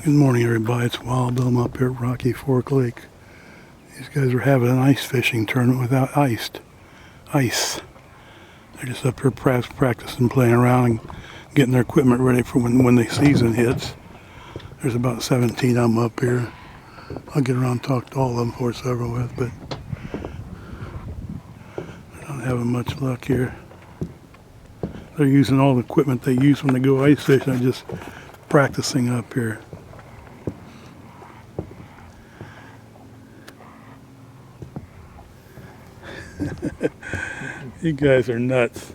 Good morning, everybody. It's Wild Bill. I'm up here at Rocky Fork Lake. These guys are having an ice fishing tournament without ice. They're just up here practicing, playing around, and getting their equipment ready for when the season hits. There's about 17 of them up here. I'll get around and talk to all of them before it's over with, but they're not having much luck here. They're using all the equipment they use when they go ice fishing. They're just practicing up here. You guys are nuts.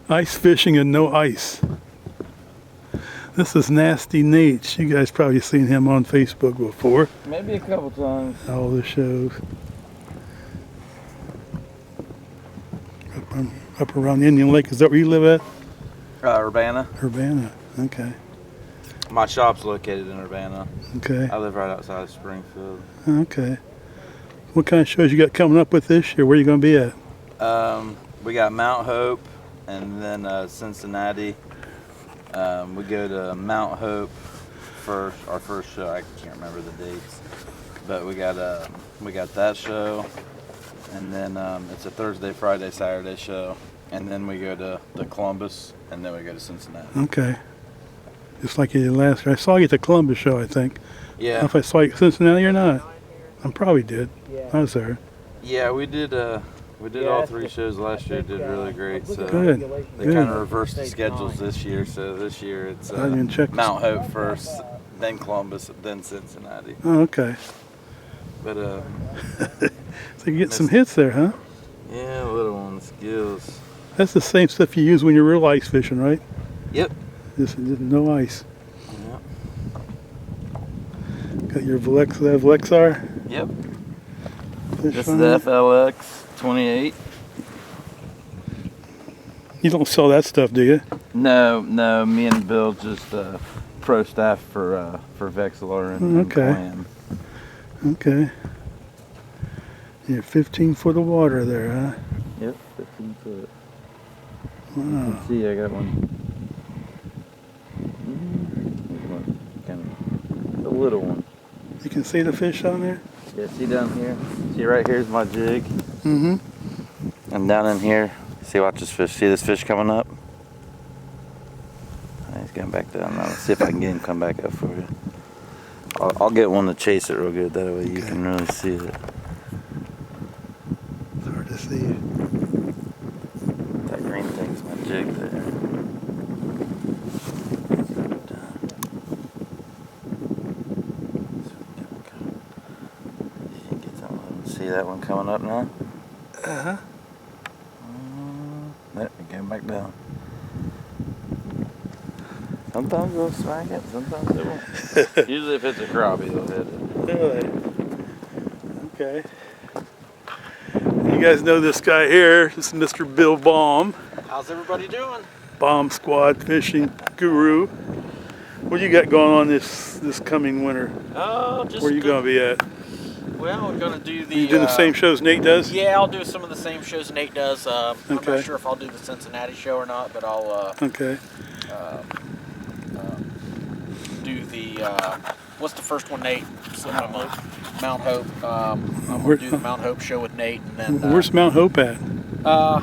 Ice fishing and no ice. This is Nasty Nate. You guys probably seen him on Facebook before. Maybe a couple times. All the shows. Up around Indian Lake. Is that where you live at? Urbana. Urbana. Okay. My shop's located in Urbana. Okay. I live right outside of Springfield. Okay. What kind of shows you got coming up with this year? Where are you going to be at? We got Mount Hope and then Cincinnati. We go to Mount Hope first. Our first show. I can't remember the dates, but we got that show, and then it's a Thursday, Friday, Saturday show, and then we go to Columbus, and then we go to Cincinnati. Okay. Just like you did last year. I saw you at the Columbus show, I think. Yeah. I don't know if I saw you at Cincinnati or not. I probably did. Yeah. I was there. Yeah, we did all three shows last year. Did really great. So Good. they kind of reversed the schedules this year. So this year it's I didn't check. Mount Hope first, then Columbus, then Cincinnati. Oh, okay. But So you get some hits there, huh? yeah, little ones, gills. That's the same stuff you use when you're real ice fishing, right? Yep. Just no ice. Yep. Got your Vlexar Yep. fish This is on the there? FLX 28. You don't sell that stuff, do you? No. Me and Bill just pro staff for Vexilar and Okay. Clam. Okay. You're 15 foot of water there, huh? Yep, 15 foot. Wow. See, I got one. Kind of a little one. You can see the fish on there? Yeah, see down here? See right here's my jig. Mm-hmm. And down in here, see, watch this fish. See this fish coming up? He's going back down now. Let's see if I can get him to come back up for you. I'll get one to chase it real good. That way you can really see it. It's hard to see. That green thing's my jig there. See that one coming up now? Uh-huh. There, it came back down. Sometimes they'll smack it, sometimes they won't. Usually if it's a crappie, they'll hit it. Really? Okay. You guys know this guy here. This is Mr. Bill Baum, How's everybody doing? Bomb Squad fishing guru. What you got going on this coming winter? Just Where you going to be at? Well, we're gonna do the. You doing the same shows Nate does? Yeah, I'll do some of the same shows Nate does. I'm Okay. not sure if I'll do the Cincinnati show or not, but I'll Okay. do the. What's the first one, Nate? Mount Hope. I'm gonna Where- do the Mount Hope show with Nate, and then. Where's Mount Hope at?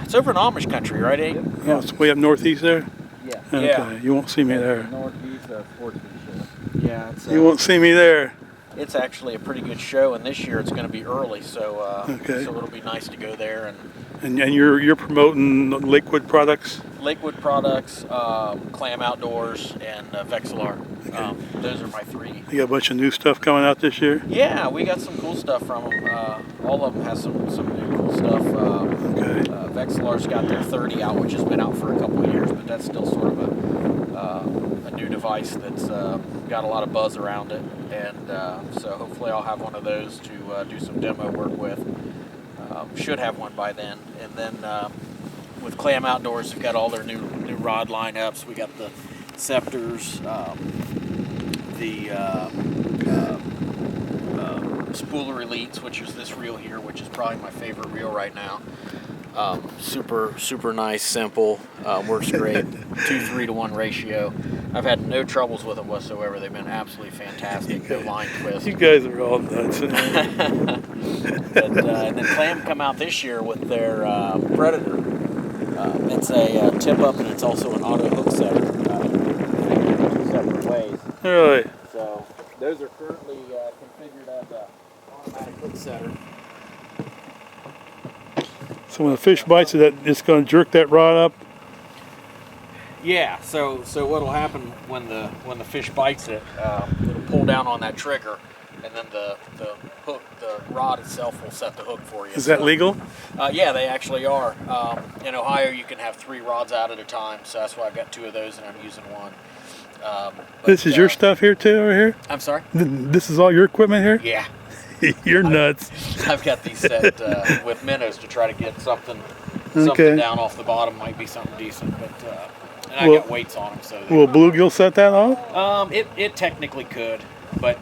It's over in Amish country, right, Nate? Oh, it's way up northeast there? Yeah. Okay. Yeah. You won't see me there. Northeast sportsman show. Yeah, it's. You won't see me there. It's actually a pretty good show, and this year it's going to be early, so Okay. so it'll be nice to go there. And And you're promoting liquid products? Liquid products, Clam Outdoors, and Vexilar. Those are my three. You got a bunch of new stuff coming out this year? Yeah, we got some cool stuff from them. All of them has some new cool stuff. Okay. Vexilar's got their 30 out, which has been out for a couple of years, but that's still sort of a new device that's got a lot of buzz around it. And so hopefully I'll have one of those to do some demo work with. Should have one by then. And then with Clam Outdoors, we've got all their new rod lineups. We got the Scepters, the Spooler Elites, which is this reel here, which is probably my favorite reel right now. Super nice, simple, works great. 2:3 to 1 ratio. I've had no troubles with them whatsoever. They've been absolutely fantastic. No line twist. You guys are all nuts. But, and then Clam come out this year with their Predator. It's a tip up, and it's also an auto hook setter. Two separate ways. Really? So those are currently configured as a automatic hook setter. So when the fish bites it, it's going to jerk that rod up. Yeah. So what'll happen when the fish bites it? It'll pull down on that trigger, and then the hook, the rod itself will set the hook for you. Is that legal? Yeah, they actually are. In Ohio, you can have 3 rods out at a time, so that's why I've got 2 of those, and I'm using one. This is your stuff here too, over here? I'm sorry? This is all your equipment here? Yeah. You're nuts. I've got these set with minnows to try to get something Okay. down off the bottom. Might be something decent, but and I Well- got weights on them, so Will bluegill set that off? it technically could, but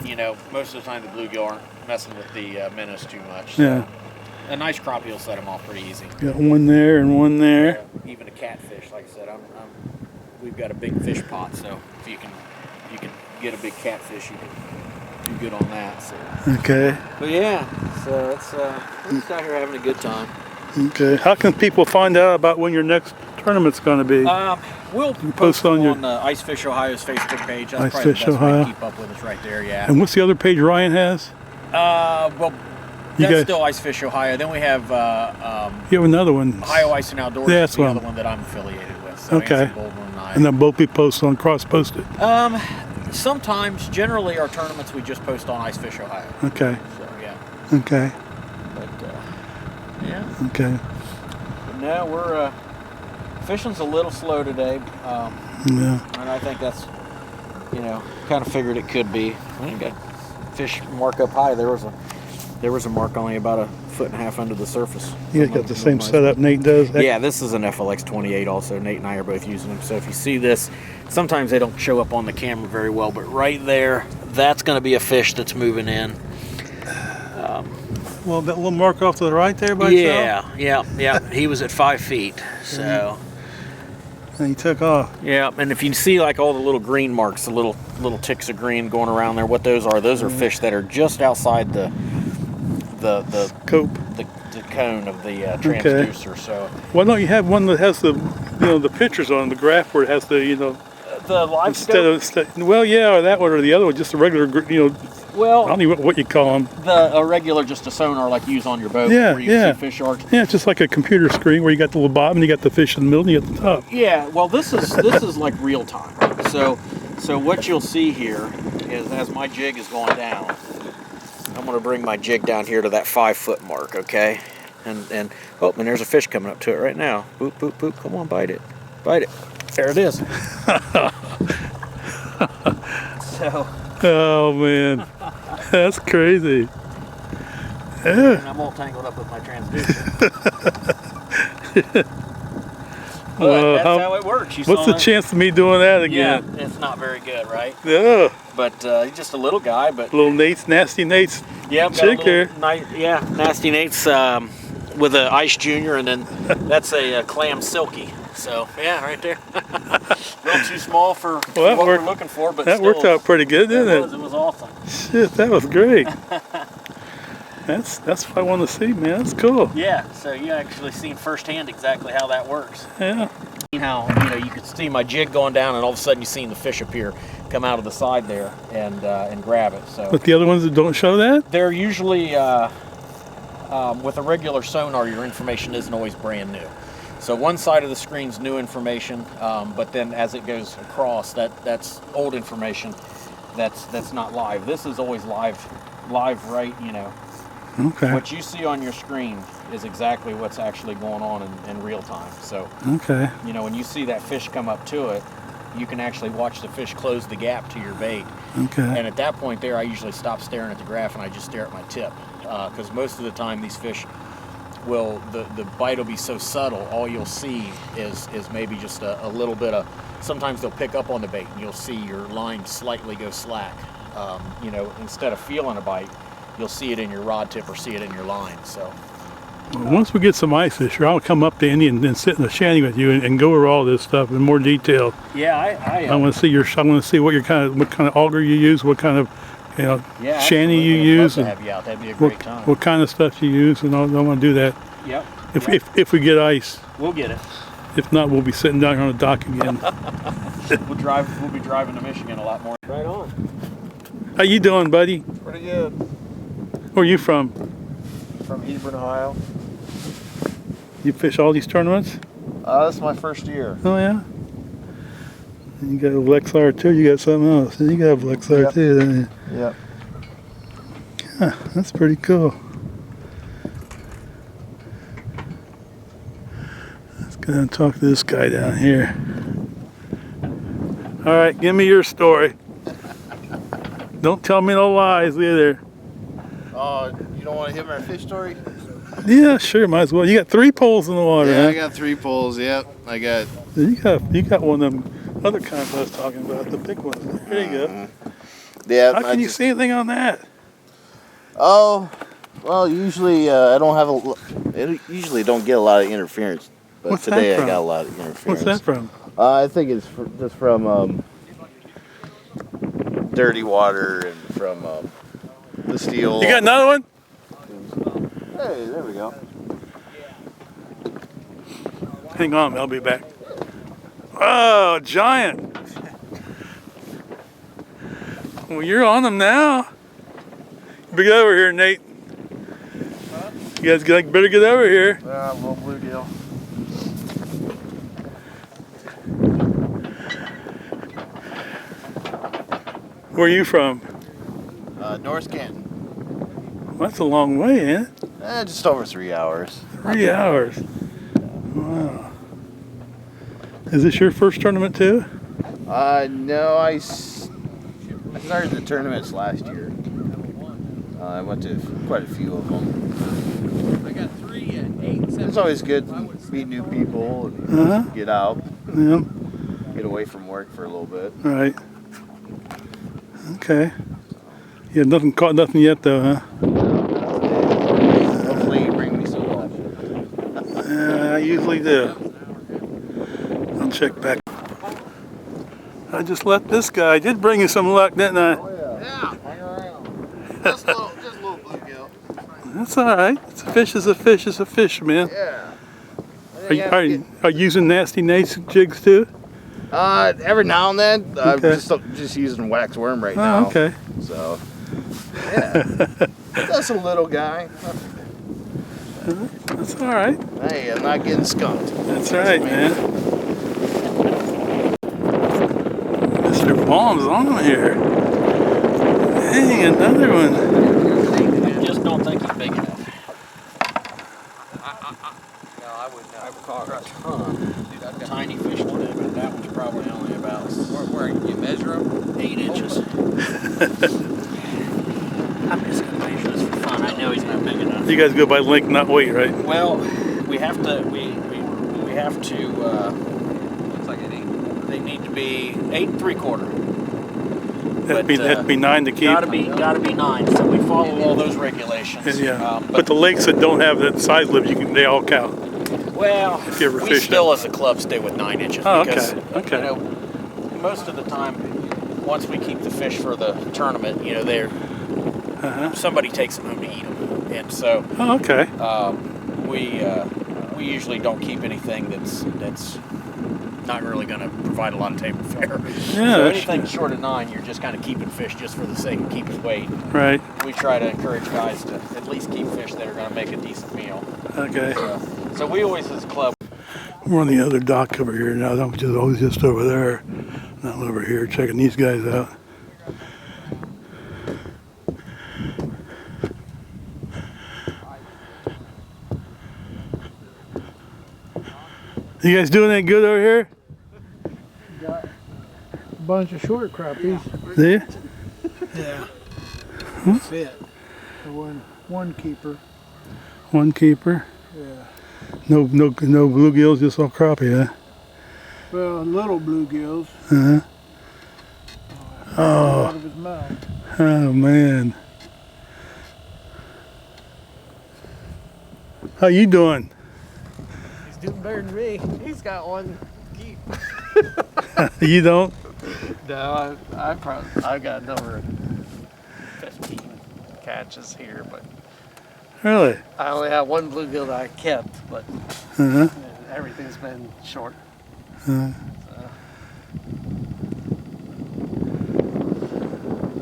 most of the time the bluegill aren't messing with the minnows too much. So Yeah. a nice crappie will set them off pretty easy. Got one there and one there. Even a catfish, like I said, we've got a big fish pot, so if you can get a big catfish, you can do good on that. So. Okay. But yeah, so it's we're just out here having a good time. Okay. How can people find out about when your next tournament's going to be? We'll post post on on your- Ice Fish Ohio's Facebook page. That's Ice probably Fish the best way Ohio. to keep up with us right there. Yeah. And what's the other page Ryan has? Well, You that's guys- still Ice Fish Ohio. Then we have You have another one. Ohio Ice and Outdoors. Yeah, is that's the one. other one that I'm affiliated with. So Okay. Anson Baldwin and I. And they'll both be posted on cross-posted. Sometimes, generally, our tournaments we just post on Ice Fish Ohio. Okay. So yeah, Okay. but yeah. Okay. But no, we're fishing's a little slow today, Yeah. and I think that's kind of figured it could be. We ain't got fish mark up high. There was a mark only about 1.5 feet under the surface. You guys got the same setup Nate does? Yeah, this is an FLX 28 also. Nate and I are both using them. So if you see this, sometimes they don't show up on the camera very well, but right there, that's going to be a fish that's moving in. Well, that little mark off to the right there by itself? Yeah. He was at 5 feet. So, And he took off. yeah. And if you see like all the little green marks, the little ticks of green going around there, what those are fish that are just outside the Cope. the cone of the transducer. So Why don't you have one that has the pictures on the graph where it has the the live instead of well, yeah, or that one or the other one, just a regular I well, don't know what you call them. a regular just a sonar like you use on your boat Yeah, where you yeah. see fish arcs. Yeah, it's just like a computer screen where you got the little bottom and you got the fish in the middle and you got the top. Yeah, well, this is like real time. So what you'll see here is as my jig is going down, I'm going to bring my jig down here to that 5 foot mark, okay? And there's a fish coming up to it right now. Boop boop boop. Come on, bite it. There it is. So Oh man, that's crazy. and I'm all tangled up with my transducer. But that's how it works. You What's saw the that? chance of me doing that Yeah, again? it's not very good, right? Yeah, But he's just a little guy. But little Nasty Nate's yeah, got a chick little here. Nasty Nate's with a Ice Junior, and then that's a Clam Silky. So yeah, right there. A little too small for Well, what we're looking for, but That still, worked out pretty good, didn't It it? was awesome. Shit, that was great. That's what I want to see, man. That's cool. Yeah, so you actually seen firsthand exactly how that works. Yeah. How you could see my jig going down, and all of a sudden you seen the fish appear, come out of the side there, and grab it. So But the other ones that don't show that? they're usually with a regular sonar, your information isn't always brand new. So one side of the screen's new information, but then as it goes across, that's old information. That's not live. This is always live, right? Okay. What you see on your screen is exactly what's actually going on in real time. So Okay. when you see that fish come up to it, you can actually watch the fish close the gap to your bait. Okay. And at that point there, I usually stop staring at the graph and I just stare at my tip, because most of the time these fish the bite will be so subtle, all you'll see is maybe just a little bit of, sometimes they'll pick up on the bait and you'll see your line slightly go slack. Instead of feeling a bite, you'll see it in your rod tip or see it in your line. So Once we get some ice this year, I'll come up to Indy and sit in the shanty with you and go over all this stuff in more detail. Yeah, I want to see I want to see what kind of auger you use, what kind of shanty you use, I'd love and to have you out. That'd be a great time. what kind of stuff you use, and I want to do that. Yep. If we get ice. We'll get it. If not, we'll be sitting down here on the dock again. We'll be driving to Michigan a lot more. Right on. How you doing, buddy? Pretty good. Where are you from? From Hebron, Ohio. You fish all these tournaments? This is my first year. Oh yeah. You got a Lexar too. You got something else. You got a Lexar Yep. too, don't you? Yep. Huh, that's pretty cool. Let's go and talk to this guy down here. All right, give me your story. Don't tell me no lies either. Oh, you don't want to hear my fish story? Yeah, sure, might as well. You got 3 poles in the water, Yeah, huh? I got 3 poles. Yep, I got. You got one of them other kinds I was talking about, the big ones. There you go. Yeah. How can you see anything on that? Oh, well, usually I don't have usually don't get a lot of interference, but What's that today I from? got a lot of interference. What's that from? I think it's just from dirty water and from the steel. You got another one? Hey, there we go. Hang on, I'll be back. Oh, giant. Well, you're on them now. Get over here, Nate. You guys better get over here. Yeah, little bluegill. Where are you from? North Canton. Well, that's a long way, ain't it? Just over 3 hours. 3 hours. Wow. Is this your first tournament too? No, I started the tournaments last year. I went to quite a few of them. I got 3 at 8. It's always good to meet new people and get out, Yeah. get away from work for a little bit. Right. Okay. You have nothing caught nothing yet though, huh? Hopefully you bring me some luck. Yeah, I usually do. I'll check back. I just let this guy. I did bring you some luck, didn't I? Yeah. Hang around. Just a little bluegill. That's all right. It's a fish is a fish is a fish, man. Yeah. Are you using nasty Nate's jigs too? Every now and then. I'm Okay. just using wax worm right Oh, now. okay. So, yeah. That's a little guy. That's all right. Hey, I'm not getting skunked. That's right, man. Mr. Baum's on him here. Dang, another one. I just don't think he's big enough. No, I wouldn't. I've caught a ton. Dude, I've got tiny fish today, but that one's probably only about. Where you measure them? 8 inches. I'm just gonna measure this for fun. I know he's not big enough. You guys go by length, not weight, right? Well, we have to. We have to. Looks like an 8. They need to be 8 3/4. That'd be 9 to keep. Gotta be 9. So we follow all those regulations. Yeah. But But the lakes that don't have that size limit, they all count. well, If you ever we fish still them. as a club stay with 9 inches Oh, because okay. you know most of the time once we keep the fish for the tournament, you know they're somebody takes them home to eat them, and so Oh, okay. we usually don't keep anything that's not really going to provide a lot of table fare. Yeah, So that's anything short of 9, you're just kind of keeping fish just for the sake of keeping weight. right. We try to encourage guys to at least keep fish that are going to make a decent meal. Okay. So we always, as a club, We're on the other dock over here now. I'm just over there. Now I'm over here checking these guys out. You guys doing any good over here? Got a bunch of short crappies. See? Yeah. That's it. The one keeper. One keeper. Yeah. No bluegills, just all crappie, huh? Well, little bluegills. Uh-huh. Out of his mouth. Oh man. How you doing? He's doing better than me. He's got one keep. You don't? No, I've got a number of 15 catches here, but Really? I only have one bluegill that I kept, but Uh-huh. everything's been short.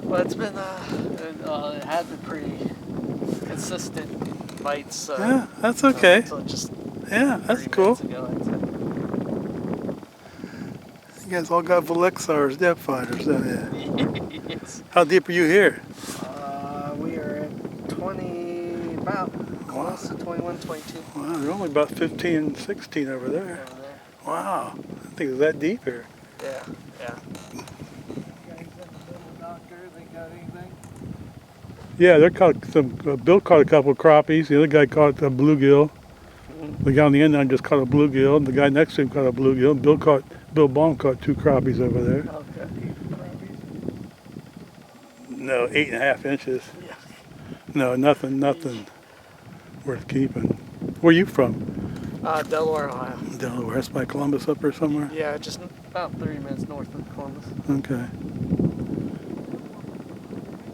But it's been it had been pretty consistent bites. Yeah, that's okay. Until just Yeah, that's 30 cool. minutes ago, I'd say. You guys all got Velexars depth finders, don't you? Yes. How deep are you here? We are at 20, about close to 21, 22 Wow, they're only about 15, 16 over there. over there. Wow, I didn't think it was that deep here. Yeah, yeah. Yeah, they caught some. Bill caught a couple of crappies. The other guy caught a bluegill. The guy on the end line just caught a bluegill. And the guy next to him caught a bluegill. And Bill Baum caught 2 crappies over there. Okay. No, 8.5 inches. Yeah. No, nothing worth keeping. Where you from? Delaware, Ohio. Delaware. That's by Columbus up there somewhere? Yeah, just about 30 minutes north of Columbus. Okay.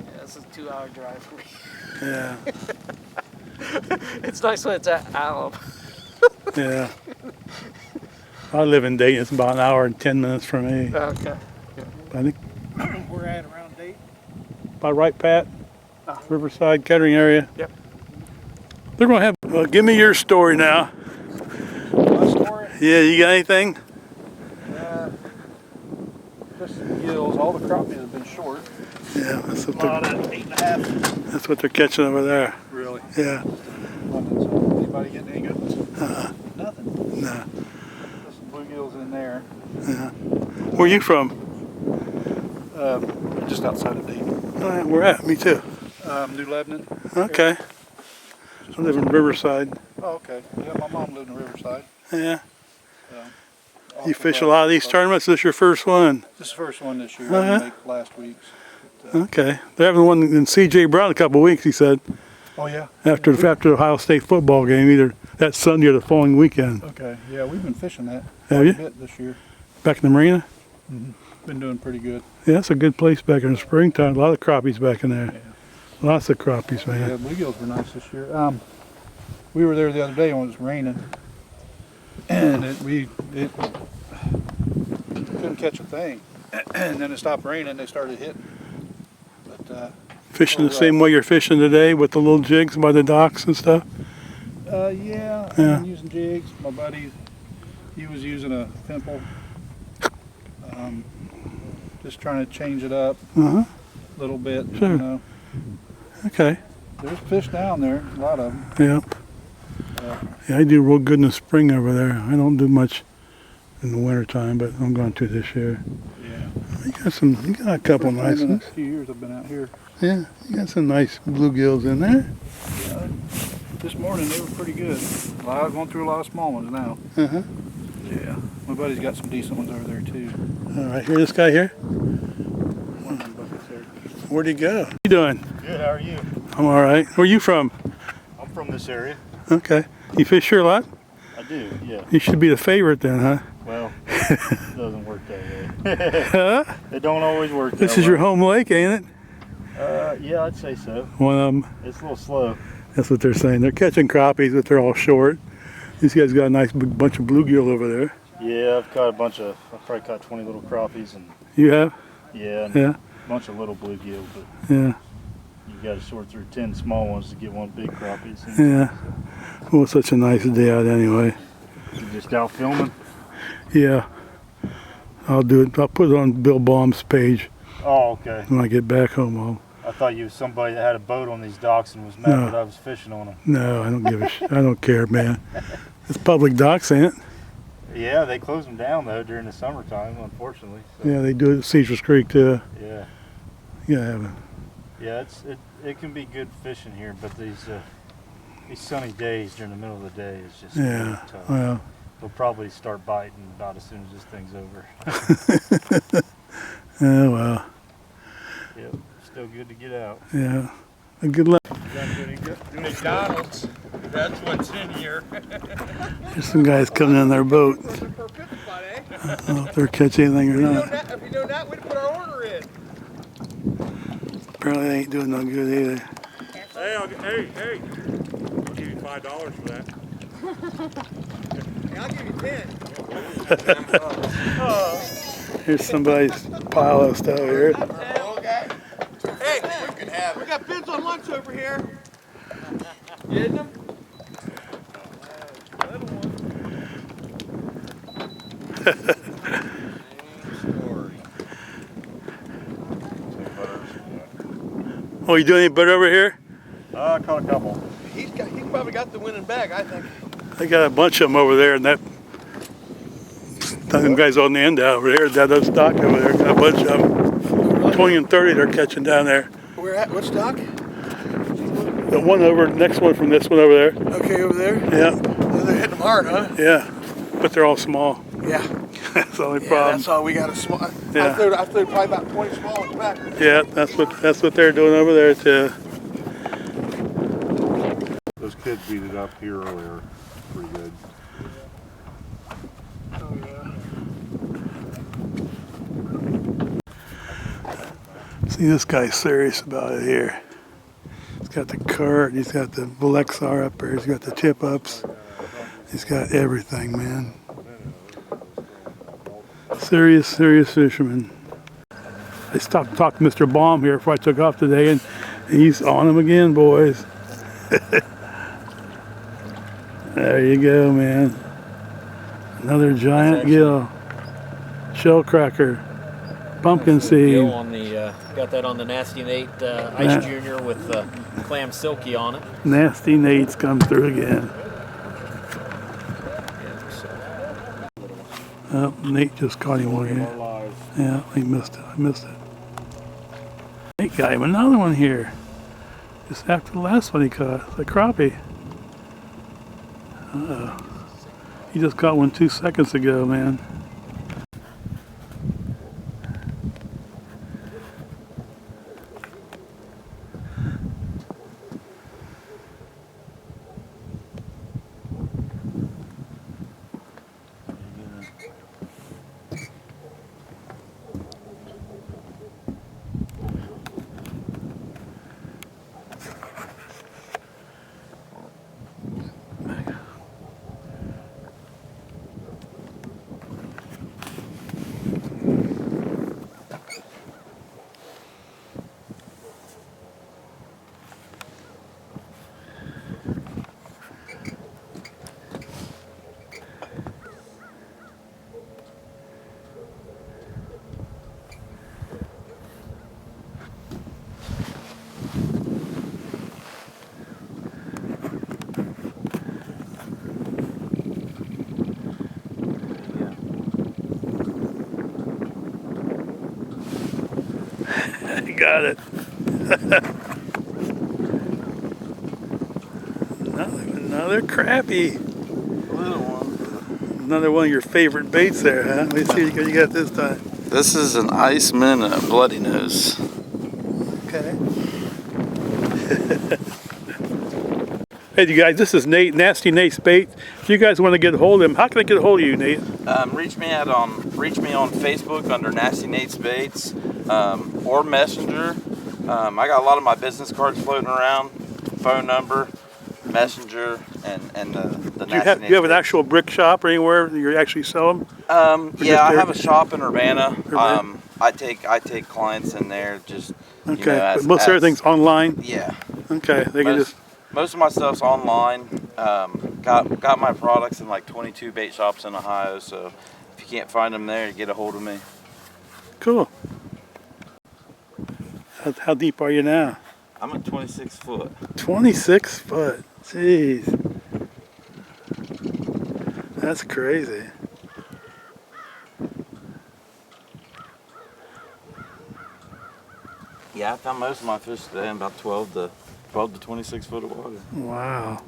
Yeah, it's a 2-hour drive for me. Yeah. It's nice when it's at Alum. Yeah. I live in Dayton. It's about an hour and 10 minutes from me. Okay. I think We're at around Dayton. about right, Pat? Riverside, Kettering area? Yep. They're going to have... Well, give me your story now. My story? Yeah, you got anything? Just some gills. All the crappies have been short. Yeah, that's what A lot they're, of 8.5. that's what they're catching over there. Really? Yeah. Anybody getting any good ones? Nothing. No. There's some bluegills in there. Yeah. Where you from? Just outside of Dayton. Where at? Me too. New Lebanon. Okay. I live in Riverside. Oh, okay. Yeah, my mom lived in Riverside. Yeah. Off You of, fish a lot of these tournaments? This is your first one? This is the first one this year. Uh-huh. I didn't make last week's. But, Okay. They're having one in C.J. Brown in a couple of weeks, he said, oh, yeah. after the Ohio State football game, either that Sunday or the following weekend. Okay. Yeah, we've been fishing that Have quite you? a bit this year. Back in the marina? Been doing pretty good. Yeah, it's a good place back in the springtime. A lot of crappies back in there. Yeah. Lots of crappies, man. Yeah, bluegills were nice this year. We were there the other day when it was raining, and it couldn't catch a thing. And then it stopped raining. They started hitting. But Fishing the same way you're fishing today with the little jigs by the docks and stuff? yeah, Yeah. I've been using jigs. My buddy, he was using a pimple. Just trying to change it up Uh-huh. a little bit. Sure. You know, Okay. there's fish down there. A lot of them. Yep. Yeah, I do real good in the spring over there. I don't do much in the wintertime, but I'm going to this year. Yeah. You got a couple First nice time in ones. a few years I've been out here. Yeah, you got some nice bluegills in there. This morning they were pretty good. I'm going through a lot of small ones now. Uh-huh. Yeah. My buddy's got some decent ones over there too. All right, here, this guy here. One of them buckets there. Where'd he go? What you doing? Good, how are you? I'm all right. Where you from? I'm from this area. Okay. You fish here a lot? I do, yeah. You should be the favorite then, huh? Well, it doesn't work that way. Huh? It don't always work that This is way. your home lake, ain't it? Yeah, I'd say so. One of them. It's a little slow. That's what they're saying. They're catching crappies, but they're all short. These guys got a nice big bunch of bluegill over there. Yeah, I've probably caught 20 little crappies and You have? yeah, and Yeah. a bunch of little bluegill, but Yeah. you got to sort through 10 small ones to get one big crappies. Yeah. Well, it's such a nice day out anyway. You just out filming? Yeah. I'll do it. I'll put it on Bill Baum's page Oh, okay. when I get back home. I thought you was somebody that had a boat on these docks and was mad No. that I was fishing on them. No, I don't give a I don't care, man. It's public docks, ain't it? Yeah, they close them down though during the summertime, unfortunately. So, Yeah, they do it at Caesar's Creek too. yeah. Yeah, Yeah, it can be good fishing here, but these sunny days during the middle of the day is just really yeah. tough. Well, They'll probably start biting about as soon as this thing's over. yeah, well, Yep, still good to get out. yeah. Good luck. McDonald's. That's what's in here. There's some guys coming in their boat. I don't know if they're catching anything or not. If you know that, we'd put our order in. Apparently they ain't doing no good either. Hey, I'll give you $5 for that. I'll give you 10. Here's somebody's pile of stuff here. Hey, we got bids on lunch over here. Getting them? Oh, you doing any better over here? I caught a couple. He probably got the winning bag, I think. I got a bunch of them over there, and that them guys on the end over there, that other stock over there, got a bunch of them. 20 and 30 they're catching down there. Where at? What stock? The one over, next one from this one over there. Okay, over there. Yeah, They're hitting them hard, huh? yeah, but they're all small. Yeah. That's the only Yeah, problem. that's all we got. A small. Yeah. I threw probably about 20 small ones back. Yeah, that's what they're doing over there too. Those kids beat it up here earlier. Pretty good. Oh yeah. See, this guy's serious about it here. He's got the cart, he's got the Lexar up there, he's got the tip ups, he's got everything, man. Serious fisherman. I stopped to talk to Mr. Baum here before I took off today, and he's on him again, boys. There you go, man. Another giant gill. Shell cracker. Pumpkin seed. Gill on the, got that on the Nasty Nate Ice Junior with clam silky on it. Nasty Nate's come through again. Oh, Nate just caught him one here. Yeah, he missed it. I missed it. Nate got him another one here. Just after the last one he caught, the crappie. Uh-oh. He just caught one 2 seconds ago, man. Got it. another crappie. Little one. Another one of your favorite baits there, huh? Let me see what you got this time. This is an Iceman and a bloody nose. Okay. Hey, you guys, this is Nate, Nasty Nate's Bait. If you guys want to get a hold of him, how can I get a hold of you, Nate? Reach me on Facebook under Nasty Nate's Baits, or Messenger. I got a lot of my business cards floating around, phone number, Messenger, and the Do you have an actual brick shop or anywhere that you actually sell them? Yeah, I have a shop in Urbana. I take clients in there. Just okay, but most everything's online. Yeah. Okay, they can just. Most of my stuff's online. Got my products in like 22 bait shops in Ohio. So if you can't find them there, get a hold of me. Cool. How deep are you now? I'm at 26 foot. 26 foot. Jeez. That's crazy. Yeah, I found most of my fish today in about 12 to 26 foot of water. Wow.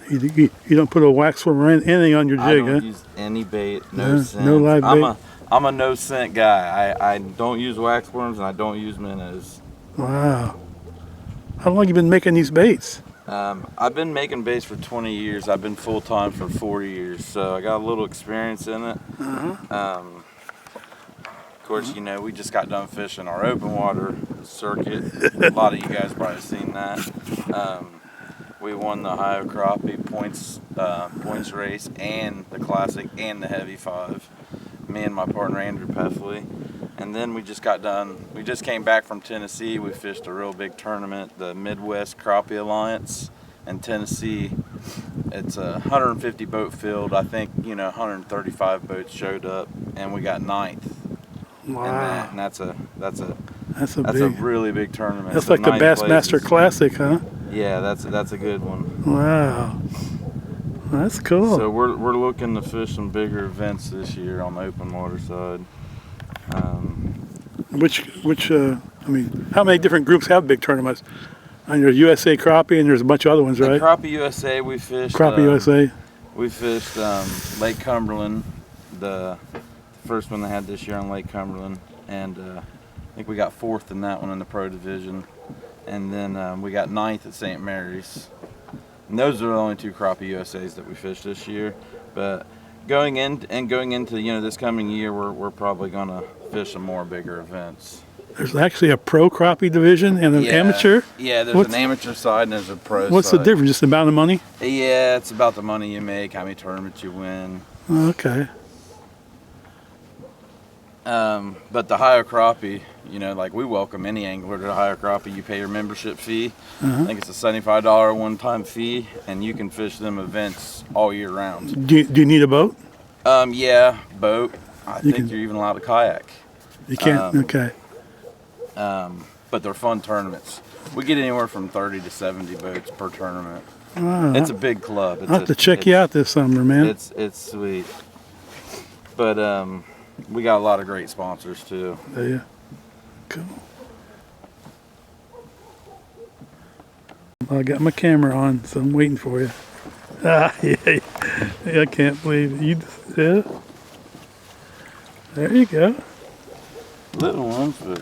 You don't put a wax worm or anything on your jig, I don't huh? use any bait, No scent. live bait. I'm a no scent guy. I don't use wax worms and I don't use minnows. Wow. How long you been making these baits? I've been making baits for 20 years. I've been full time for 4 years, so I got a little experience in it. Of course, you know, we just got done fishing our open water circuit. A lot of you guys probably have seen that. We won the Ohio Crappie points race and the Classic and the Heavy 5. Me and my partner Andrew Peffley. And then we just came back from Tennessee. We fished a real big tournament, the Midwest Crappie Alliance in Tennessee. It's a 150 boat field. I think, you know, 135 boats showed up and we got 9th. Wow. And that's a big, really big tournament. that's So like the 9th Bassmaster place is- Classic, huh? Yeah, that's a good one. Wow. That's cool. So we're looking to fish some bigger events this year on the open water side. I mean, how many different groups have big tournaments? And there's USA Crappie and there's a bunch of other ones, The right? Crappie USA, we fished. Crappie USA. We fished Lake Cumberland, the first one they had this year on Lake Cumberland, and I think we got 4th in that one in the pro division. And then we got 9th at St. Mary's. And those are the only 2 Crappie USAs that we fished this year. But going into you know this coming year, we're probably gonna fish some more bigger events. There's actually a pro crappie division and an amateur. Yeah, there's What's- an amateur side and there's a pro What's side. the difference? Just the amount of money? Yeah, it's about the money you make, how many tournaments you win. Okay. But the higher crappie, you know, like we welcome any angler to the higher crappie. You pay your membership fee. I think it's a $75 one-time fee, and you can fish them events all year round. Do you need a boat? Yeah, boat. I You think can- you're even allowed to kayak. You can't. Okay. But they're fun tournaments. We get anywhere from 30 to 70 boats per tournament. Wow. It's a big club. I'll have to check you out this summer, man. It's sweet. But we got a lot of great sponsors too. Yeah. Cool. I got my camera on, so I'm waiting for you. Ah, yeah. I can't believe it. Yeah. There you go. Little ones, but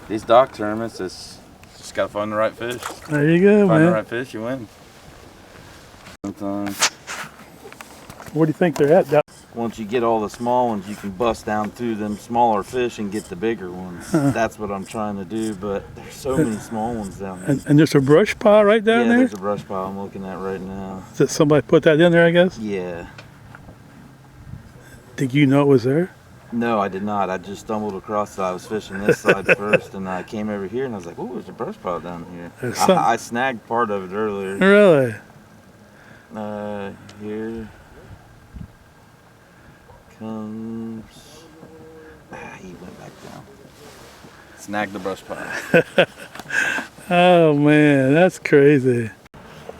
these dock tournaments, it's just gotta find the right fish. There you go, Find the man. right fish, you win. Sometimes. What do you think they're at? Once you get all the small ones, you can bust down through them smaller fish and get the bigger ones. That's what I'm trying to do, but there's so many small ones down there. And there's a brush pile right down Yeah, there? there's a brush pile I'm looking at right now. Did somebody put that in there, I guess? Yeah. Did you know it was there? No, I did not. I just stumbled across it. I was fishing this side first, and I came over here, and I was like, "Oh, there's a brush pile down here." There's some- I snagged part of it earlier. Really? Here comes. He went back down. Snagged the brush pile. Oh, man, that's crazy.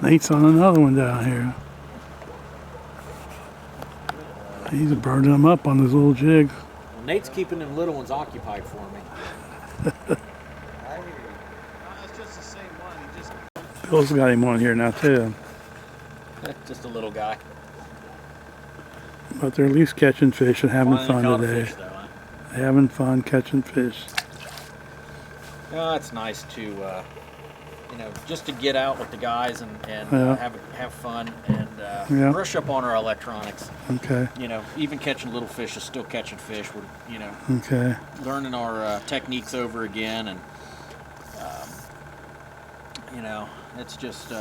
Nate's on another one down here. He's burning them up on his little jigs. Well, Nate's keeping them little ones occupied for me. Bill's got him on here now, too. Just a little guy. But they're at least catching fish and having Finally fun caught a today. fish, though, huh? Having fun catching fish. Oh, it's nice to, just to get out with the guys and Yeah. have fun and Yeah. brush up on our electronics. Okay, Even catching little fish is still catching fish. We're, okay. learning our techniques over again, and it's just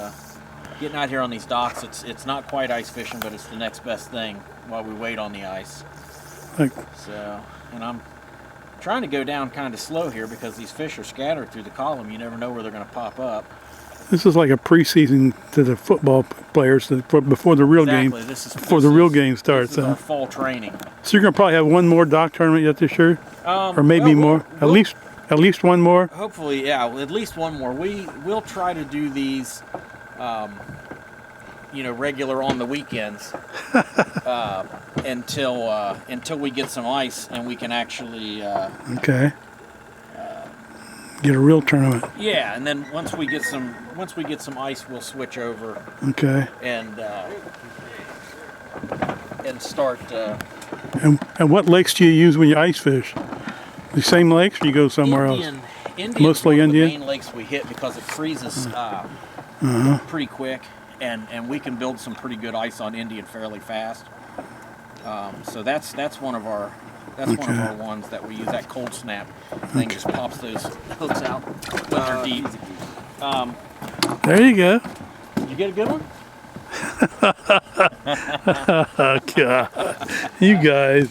getting out here on these docks. It's not quite ice fishing, but it's the next best thing while we wait on the ice. Like, So, and I'm trying to go down kind of slow here because these fish are scattered through the column. You never know where they're going to pop up. this is like a preseason to the football players before the real Exactly. game. This is Before the real game starts, This is huh? our fall training. So you're gonna probably have one more dock tournament yet this year, or maybe more. At least one more. Hopefully, yeah, at least one more. We'll try to do these, regular on the weekends until we get some ice and we can actually. Okay. Get a real tournament. Yeah, and then once we get some ice, we'll switch over Okay. and start And what lakes do you use when you ice fish? The same lakes, or you go somewhere else? Indian's Mostly one of Indian? the main lakes we hit because it freezes pretty quick, and we can build some pretty good ice on Indian fairly fast. So that's one of our ones that we use. That cold snap thing just pops those hooks out when they're deep. There you go. Did you get a good one? Oh, God. You guys.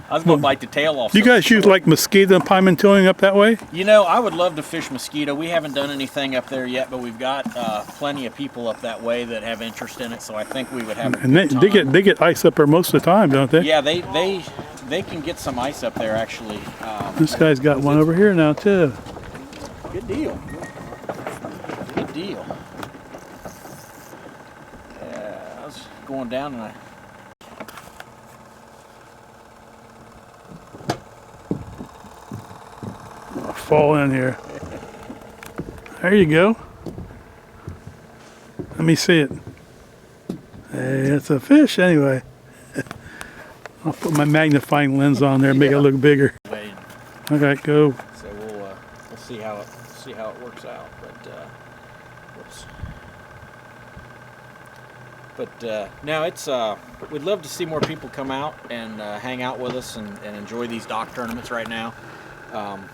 I was gonna bite the tail off. You something guys use short. like mosquito and pimentoing up that way? You know, I would love to fish mosquito. We haven't done anything up there yet, but we've got plenty of people up that way that have interest in it. So I think we would have a And good time. they get ice up there most of the time, don't they? Yeah, they can get some ice up there actually. This guy's got one over here now too. Good deal. Good deal. Yeah, I was going down and I. Fall in here. There you go. Let me see it. Hey, it's a fish anyway. I'll put my magnifying lens on there and make it look bigger. Okay, go. So we'll see how it works out. Whoops. But no, it's we'd love to see more people come out and hang out with us and enjoy these dock tournaments right now.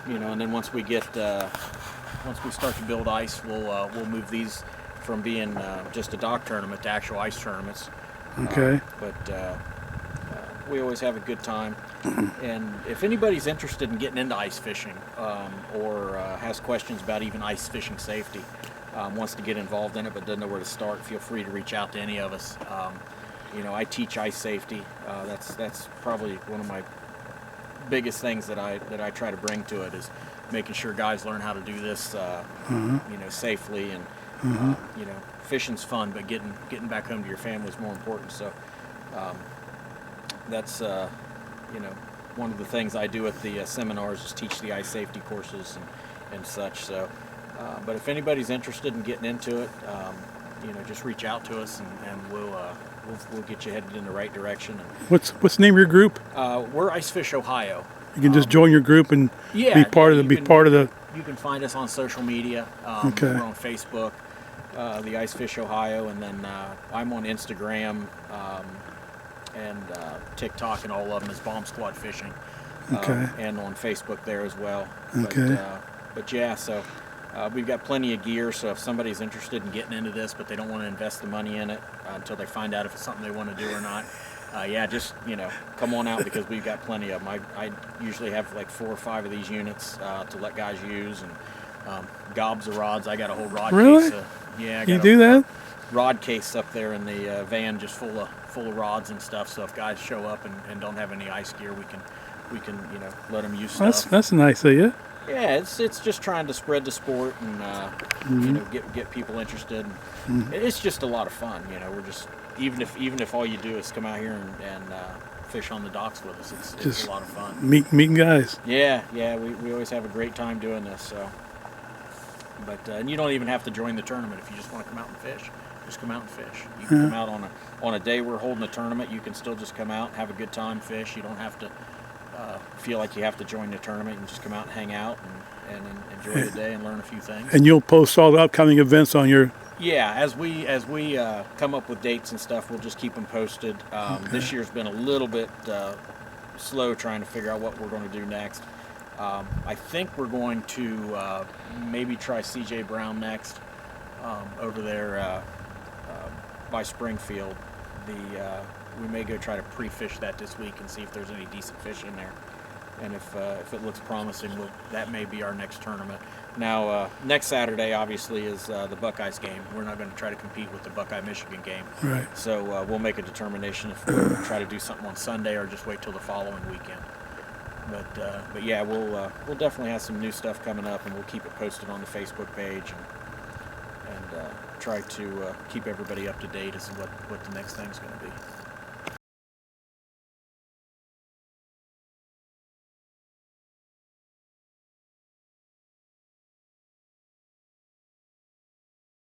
You know, and then once we start to build ice, we'll move these from being just a dock tournament to actual ice tournaments. Okay. But we always have a good time. And if anybody's interested in getting into ice fishing or has questions about even ice fishing safety, wants to get involved in it but doesn't know where to start, feel free to reach out to any of us. You know, I teach ice safety. That's probably one of my biggest things that I try to bring to it is making sure guys learn how to do this, you know, safely and you know, fishing's fun, but getting back home to your family is more important. So that's you know, one of the things I do at the seminars is teach the ice safety courses and such. So, but if anybody's interested in getting into it, you know, just reach out to us and we'll get you headed in the right direction. And, What's the name of your group? we're Ice Fish Ohio. You can just join your group and be part of the. You can find us on social media. Okay. We're on Facebook, the Ice Fish Ohio, and then I'm on Instagram and TikTok, and all of them is Bomb Squad Fishing. Okay. And on Facebook there as well. Okay. But yeah, so we've got plenty of gear. So if somebody's interested in getting into this, but they don't want to invest the money in it until they find out if it's something they want to do or not. Yeah, just, you know, come on out because we've got plenty of them. I usually have like 4 or 5 of these units to let guys use, and gobs of rods. I got a whole rod Really? case. Yeah, I You got do that? rod case up there in the van, just full of rods and stuff. So if guys show up and don't have any ice gear, we can you know, let them use stuff. That's nice of you. Yeah, it's just trying to spread the sport and you know, get people interested. It's just a lot of fun. You know, we're just even if all you do is come out here and fish on the docks with us, it's Just a lot of fun. Meeting guys. Yeah, we always have a great time doing this. So, but and you don't even have to join the tournament if you just want to come out and fish. Just come out and fish. You can come out on a day we're holding a tournament. You can still just come out and have a good time, fish. You don't have to feel like you have to join the tournament. You can just come out and hang out and enjoy the day and learn a few things. And you'll post all the upcoming events on your. Yeah, as we come up with dates and stuff, we'll just keep them posted. This year's been a little bit slow trying to figure out what we're going to do next. I think we're going to maybe try CJ Brown next over there by Springfield. We may go try to pre-fish that this week and see if there's any decent fish in there. And if it looks promising, that may be our next tournament. Now, next Saturday, obviously, is the Buckeyes game. We're not going to try to compete with the Buckeye-Michigan game. Right. So we'll make a determination if we'll try to do something on Sunday or just wait till the following weekend. But yeah, we'll definitely have some new stuff coming up, and we'll keep it posted on the Facebook page and try to keep everybody up to date as to what the next thing's going to be.